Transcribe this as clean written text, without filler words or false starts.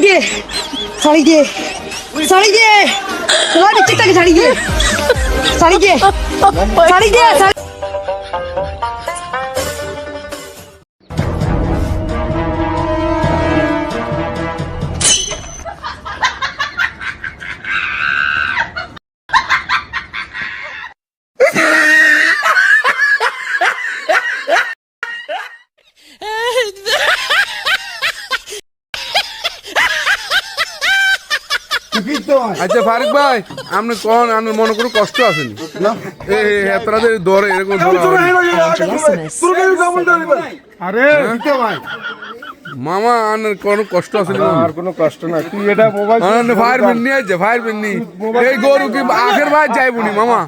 দে শাড়ি দে শাড়ি দে তোমার বিচ্ছিটাকে শাড়ি দে শাড়ি দে শাড়ি দে আচ্ছা ফারুক ভাই আপনি কোন আপনার মনে কোনো কষ্ট আসেনি এতরাদের দরে এরকম আরে ভাই মামা আপনার কোনো কষ্ট আসেনি আর কোনো কষ্ট না তুই এটা মোবাইল ফায়ার বিন নিয়ে আছে ফায়ার বিন নি এই গরু কি আখের ভাই যাইবনি মামা